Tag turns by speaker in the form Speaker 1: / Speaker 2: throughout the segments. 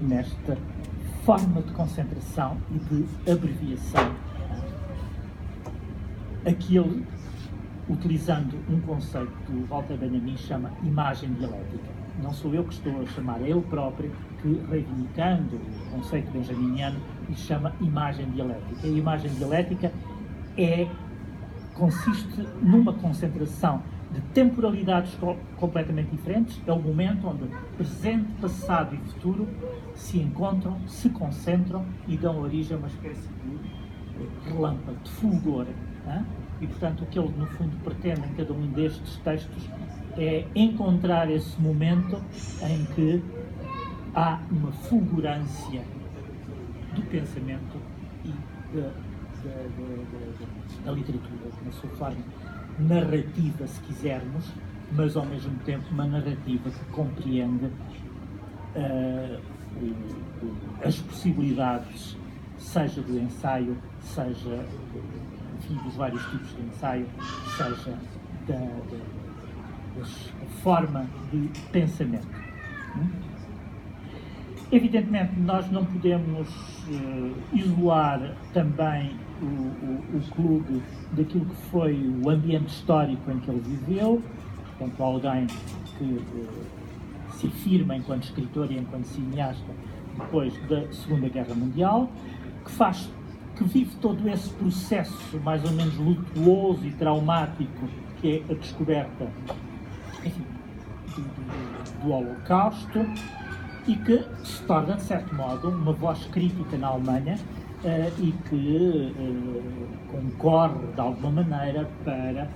Speaker 1: nesta forma de concentração e de abreviação. Aqui ele, utilizando um conceito que Walter Benjamin chama imagem dialética. Não sou eu que estou a chamar, é ele próprio que, reivindicando o conceito benjaminiano, lhe chama imagem dialética. A imagem dialética consiste numa concentração de temporalidades completamente diferentes. É o momento onde presente, passado e futuro se encontram, se concentram e dão origem a uma espécie de relâmpago, de fulgor. E, portanto, o que ele, no fundo, pretende em cada um destes textos é encontrar esse momento em que há uma fulgurância do pensamento e da literatura, na sua forma narrativa, se quisermos, mas ao mesmo tempo uma narrativa que compreende as possibilidades, seja do ensaio, seja dos vários tipos de ensaio, seja da forma de pensamento. Evidentemente, nós não podemos isolar também o Klug daquilo que foi o ambiente histórico em que ele viveu, portanto, alguém que se afirma enquanto escritor e enquanto cineasta depois da Segunda Guerra Mundial, que vive todo esse processo mais ou menos lutuoso e traumático que é a descoberta, enfim, do Holocausto, e que se torna, de certo modo, uma voz crítica na Alemanha e que concorre, de alguma maneira, para,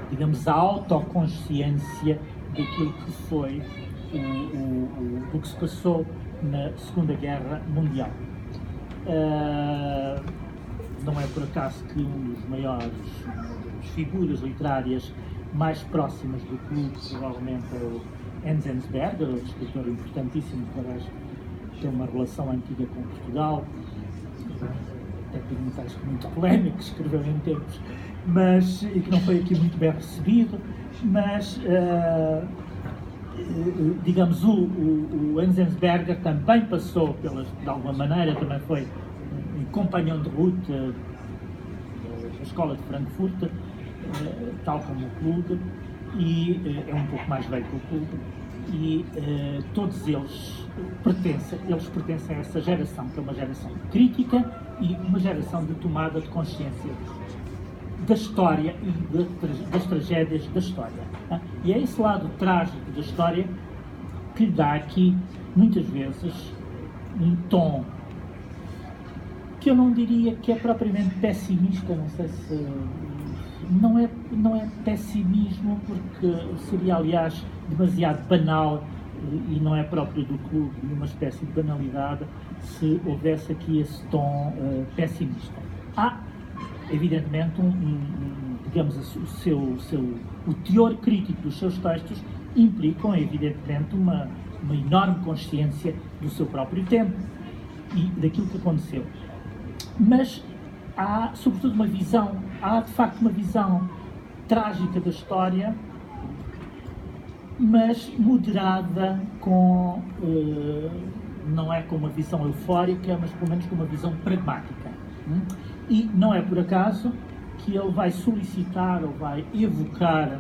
Speaker 1: digamos, a autoconsciência daquilo que foi do que se passou na Segunda Guerra Mundial. Não é por acaso que um dos maiores figuras literárias mais próximas do clube provavelmente é o Enzensberger, outro escritor importantíssimo que tem uma relação antiga com Portugal, até por um texto muito polémico que escreveu em tempos, e que não foi aqui muito bem recebido, mas digamos, o Enzensberger também passou de alguma maneira, também foi um companhão de ruta da Escola de Frankfurt, tal como o Klug, e é um pouco mais velho que o Klug, e todos eles pertencem a essa geração, que é uma geração crítica e uma geração de tomada de consciência da história e das tragédias da história. E é esse lado trágico da história que lhe dá aqui, muitas vezes, um tom que eu não diria que é propriamente pessimista, não sei se... Não é pessimismo, porque seria, aliás, demasiado banal e não é próprio do clube, uma espécie de banalidade, se houvesse aqui esse tom pessimista. Há, evidentemente, digamos, o teor crítico dos seus textos implicam, evidentemente, uma enorme consciência do seu próprio tempo e daquilo que aconteceu. Mas há, sobretudo, há de facto uma visão trágica da história, mas moderada não é com uma visão eufórica, mas pelo menos com uma visão pragmática. E não é por acaso que ele vai solicitar ou vai evocar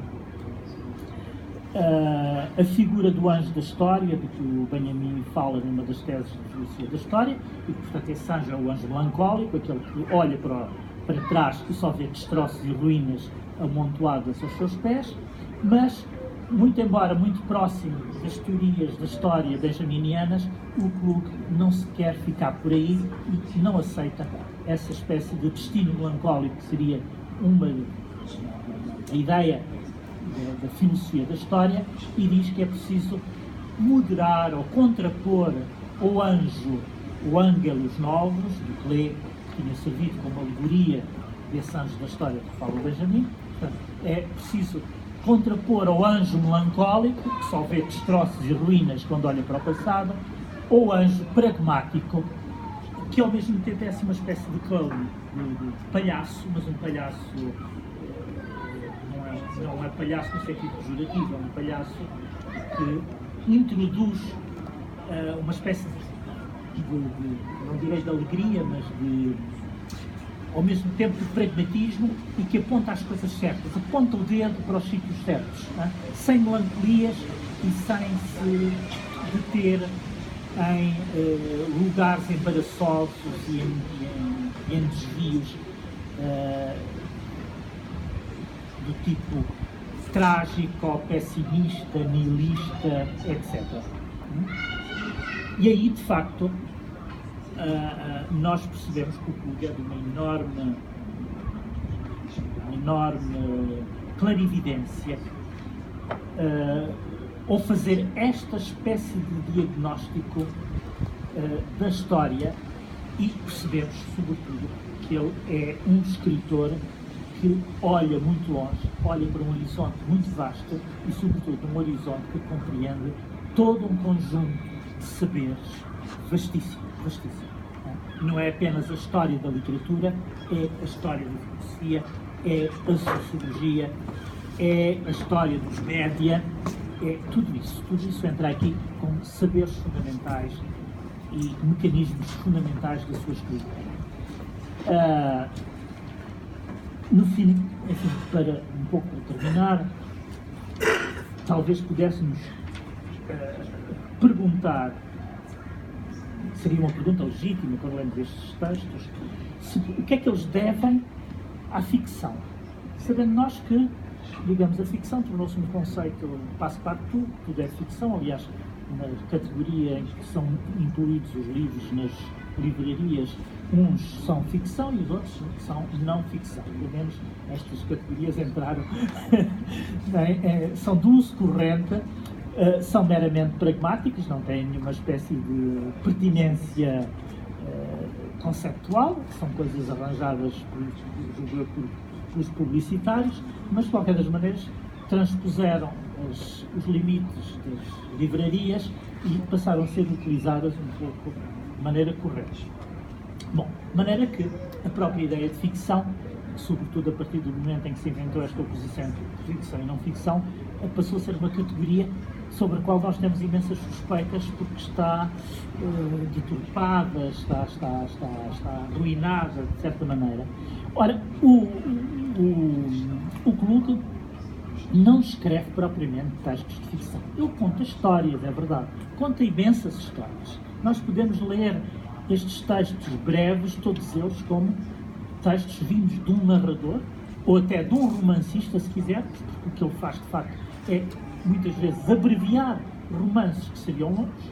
Speaker 1: a figura do anjo da história, de que o Benjamin fala numa das teses de filosofia da história, e portanto esse anjo é o anjo melancólico, aquele que olha para trás e só vê destroços e ruínas amontoadas aos seus pés, mas, muito embora muito próximo das teorias da história benjaminianas, o Klug não se quer ficar por aí e não aceita essa espécie de destino melancólico que seria uma ideia da filosofia da história, e diz que é preciso moderar ou contrapor o Ângelos Novos, do Klee, que tinha servido como alegoria desse anjo da história que fala o Benjamin. Portanto, é preciso contrapor ao anjo melancólico, que só vê destroços e ruínas quando olha para o passado, ou anjo pragmático, que ao mesmo tempo é assim uma espécie de clown, de palhaço, mas um palhaço... Não é palhaço no sentido pejorativo, é um palhaço que introduz uma espécie não direi de alegria, mas ao mesmo tempo de pragmatismo, e que aponta às coisas certas, aponta o dedo para os sítios certos, sem melancolias e sem se deter em lugares embaraçosos e em desvios do tipo trágico, pessimista, nihilista, etc. E aí, de facto, nós percebemos que o Clube é de uma enorme clarividência ao fazer esta espécie de diagnóstico da história, e percebemos, sobretudo, que ele é um escritor que olha muito longe, olha para um horizonte muito vasto e, sobretudo, um horizonte que compreende todo um conjunto de saberes vastíssimo, vastíssimo. Não é apenas a história da literatura, é a história da filosofia, é a sociologia, é a história dos média, é tudo isso entra aqui com saberes fundamentais e mecanismos fundamentais da sua escrita. No fim, enfim, para um pouco para terminar, talvez pudéssemos perguntar, seria uma pergunta legítima quando lemos estes textos, o que é que eles devem à ficção, sabendo nós que, digamos, a ficção tornou-se um conceito passe-partout, tudo é ficção. Aliás, na categoria em que são incluídos os livros nas livrarias, uns são ficção e os outros são não ficção. Pelo menos estas categorias entraram, são de uso corrente, são meramente pragmáticos, não têm nenhuma espécie de pertinência conceptual, são coisas arranjadas pelos publicitários, mas de qualquer das maneiras transpuseram os limites das livrarias e passaram a ser utilizadas um pouco de maneira correta. Bom, de maneira que a própria ideia de ficção, sobretudo a partir do momento em que se inventou esta oposição entre ficção e não ficção, passou a ser uma categoria sobre a qual nós temos imensas suspeitas, porque está deturpada, está arruinada, de certa maneira. Ora, o Kluge não escreve propriamente textos de ficção. Ele conta histórias, é verdade. Conta imensas histórias. Nós podemos ler estes textos breves, todos eles, como textos vindos de um narrador, ou até de um romancista, se quisermos, porque o que ele faz, de facto, é, muitas vezes, abreviar romances que seriam longos,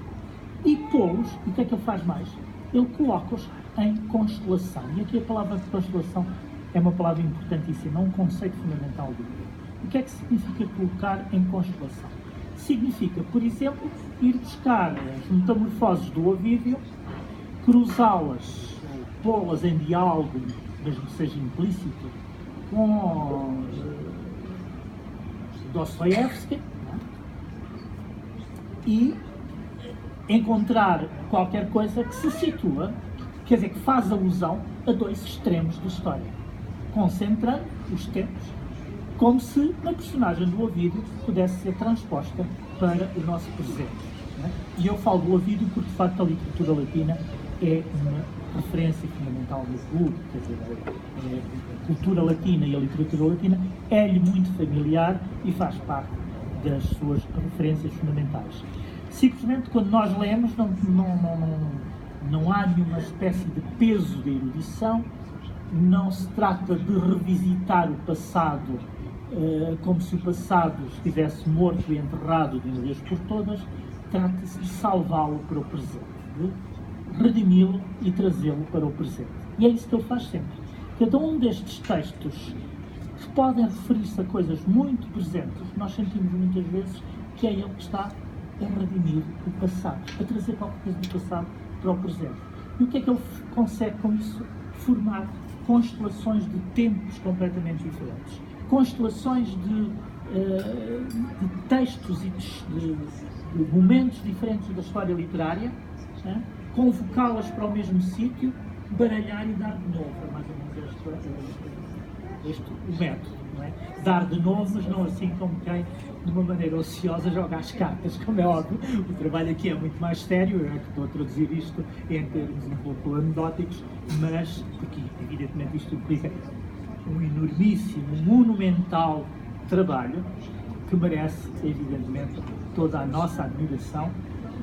Speaker 1: e pô-los, e o que é que ele faz mais? Ele coloca-os em constelação. E aqui a palavra constelação é uma palavra importantíssima, é um conceito fundamental do livro. O que é que significa colocar em constelação? Significa, por exemplo, ir buscar as metamorfoses do Ovídio, cruzá-las, pô-las em diálogo, mesmo que seja implícito, com Dostoiévski, e encontrar qualquer coisa que se situa, quer dizer, que faz alusão a dois extremos da história, concentrando os tempos, como se a personagem do Ovídio pudesse ser transposta para o nosso presente. E eu falo do Ovídio porque, de facto, a literatura latina é uma referência fundamental no clube, quer dizer, a cultura latina e a literatura latina é-lhe muito familiar e faz parte das suas referências fundamentais. Simplesmente, quando nós lemos, não há nenhuma espécie de peso de erudição, não se trata de revisitar o passado como se o passado estivesse morto e enterrado de uma vez por todas. Trata-se de salvá-lo para o presente, de redimi-lo e trazê-lo para o presente. E é isso que ele faz sempre. Cada um destes textos que podem referir-se a coisas muito presentes, nós sentimos muitas vezes que é ele que está a redimir o passado, a trazer qualquer coisa do passado para o presente. E o que é que ele consegue com isso? Formar constelações de tempos completamente diferentes. Constelações de textos e de momentos diferentes da história literária, convocá-las para o mesmo sítio, baralhar e dar de novo, mais ou menos o método, não é? Dar de novo, mas não assim como quem, de uma maneira ociosa, joga as cartas, como é óbvio. O trabalho aqui é muito mais sério, eu é que estou a traduzir isto em termos um pouco anedóticos, mas, porque evidentemente isto implica um enormíssimo, monumental trabalho que merece, evidentemente, toda a nossa admiração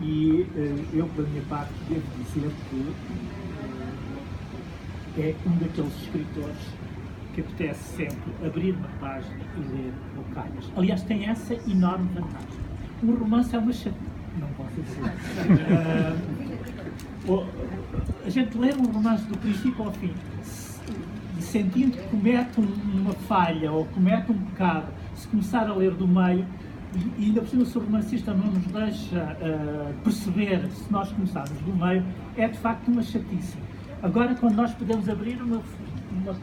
Speaker 1: e eu, pela minha parte, devo dizer que é um daqueles escritores que apetece sempre abrir uma página e ler o Calhas. Aliás, tem essa enorme vantagem. Um romance é uma chatice, não posso dizer. A gente lê um romance do princípio ao fim, sentindo que comete uma falha ou comete um pecado, se começar a ler do meio, e ainda por cima se o romancista não nos deixa perceber se nós começarmos do meio, é de facto uma chatice. Agora, quando nós podemos abrir uma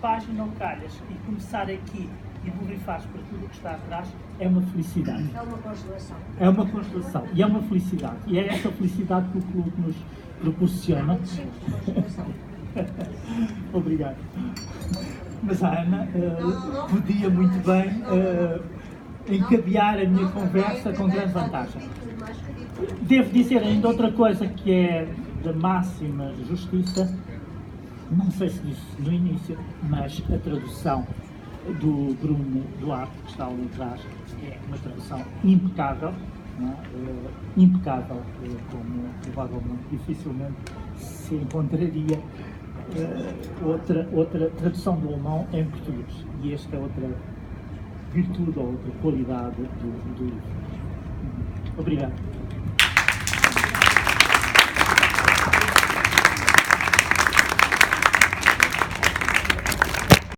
Speaker 1: página ao Calhas e começar aqui e borrifar-se para tudo o que está atrás, é uma felicidade.
Speaker 2: É uma consolação.
Speaker 1: É uma consolação e é uma felicidade. E é essa felicidade que o clube nos proporciona. Obrigado. Mas a Ana podia muito bem encadear a minha conversa com grande vantagem. Devo dizer ainda outra coisa que é da máxima justiça, não sei se disse no início, mas a tradução do Bruno Duarte, que está ali atrás, é uma tradução impecável, não é? Impecável, como provavelmente dificilmente se encontraria outra tradução do alemão em português. E esta é outra virtude ou outra qualidade do livro. Obrigado.